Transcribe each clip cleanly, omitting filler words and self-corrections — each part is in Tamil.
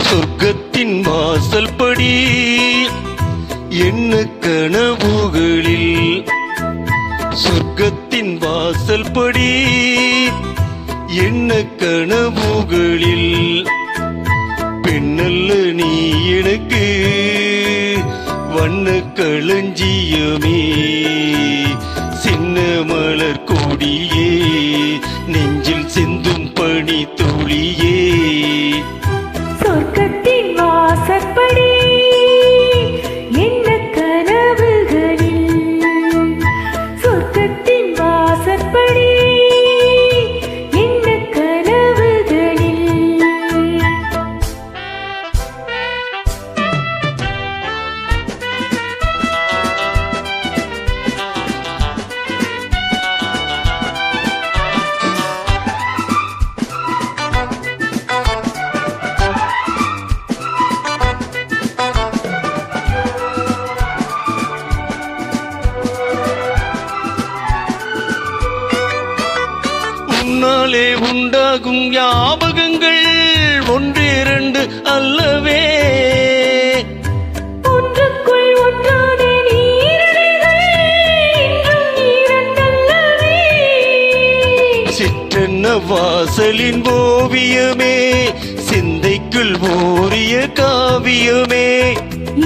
சொர்க்கத்தின் வாசல் படி என்ன கனவுகளில், சொர்க்கத்தின் வாசல் படி என்ன கனவுகளில், பெண்ணல்ல நீ எனக்கு வண்ண களஞ்சியமே, சின்ன மலர் கொடியே, நெஞ்சில் சிந்தும் பனி துளியே. சொர்க்கத்தின் வாசற்படி என்ன கனவுகளில், சொர்க்கத்தின் வாசற்படி என்ன கனவுகளில். உன்னாலே உண்டாகும் ஞாபகங்கள் ஒன்றிரண்டு அல்லவே, ஒன்றுக்குள் ஒன்றான நீரலைகள் இன்றும் இரண்டல்லவே. சிற்றன்ன வாசலின் ஓவியமே, சிந்தைக்குள் ஓரிய காவியமே.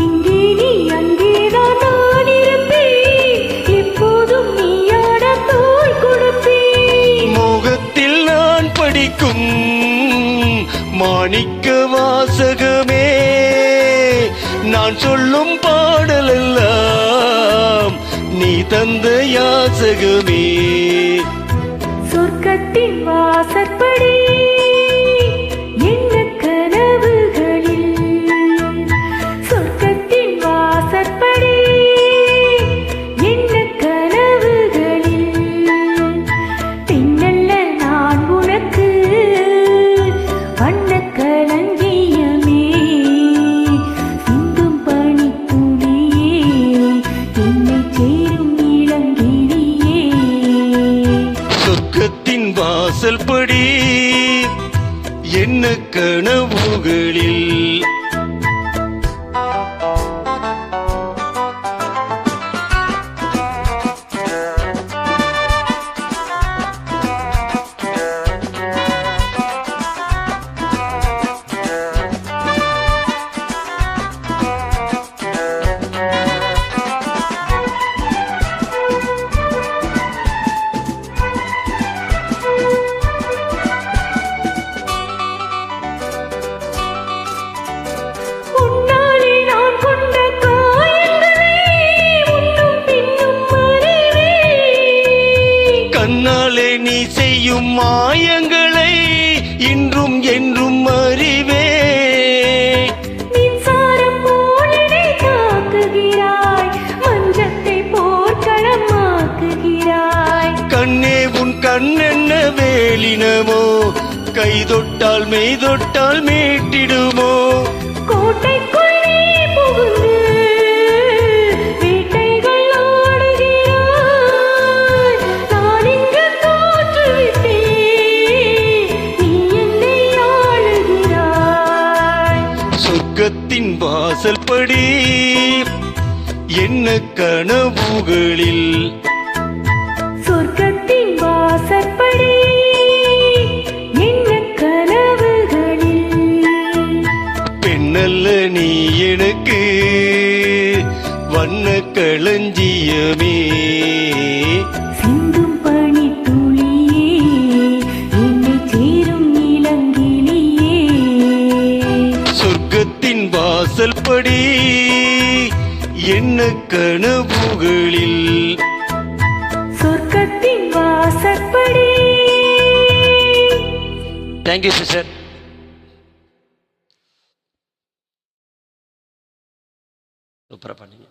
இங்கே நீ அங்கேதான் நான் இருப்பேன், எப்போதும் நீயாட தோள் கொடுப்பேன். முகத்தில் நான் படிக்கும் மாணிக்க வாசகமே, நான் சொல்லும் பாடலெல்லாம் நீ தந்த யாசகமே. சொர்க்கத்தின் வாசற்படி என்ன கனவுகளில், சொர்க்கத்தின் வாசற்படி என்ன கனவுகளில், பின்னல்ல நான் உனக்கு வண்ண களஞ்சியமே, சிந்தும் பனித்துளியே, என்னை சேரும் இளங்கிளியே. சொர்க்கத்தின் வாசல் படி என்ன கனவுகளில். உன்னாலே நான் கொண்ட காயங்களை முன்னும் பின்னும் அறிவேன். கண்ணாலே நீ செய்யும் மாயங்களை இன்றும் என்றும் அறிவே. மின்சாரம் போல் என்னை தாக்குகிறாய், மஞ்சத்தை போர்க்களமாக்குகிறாய். கண்ணே உன் கண்ணென்ன வேலினமோ, கை தொட்டால் மெய் தொட்டால் மீட்டிடுமோ. கோட்டைக்குள் நீ புகுந்து வேட்டைகள் ஆடுகிறாய், நான் இங்கு தோற்றுவிட்டேன், நீ என்னை ஆளுகிறாய். சொர்க்கத்தின் வாசல் படி என்ன கனவுகளில், சொர்க்கத்தின் வாசற்படி என்ன கனவுகளில், பெண்ணல்ல நீ எனக்கு வண்ண களஞ்சியமே, சிந்தும் பனித்துளியே, என்னை சேரும் இளங்கிளியே. சொர்க்கத்தின் வாசல் படி என்ன கனவுகளில். சொர்க்கத்தின் வாசற்படி. Thank you sister. சூப்பரா பண்ணீங்க.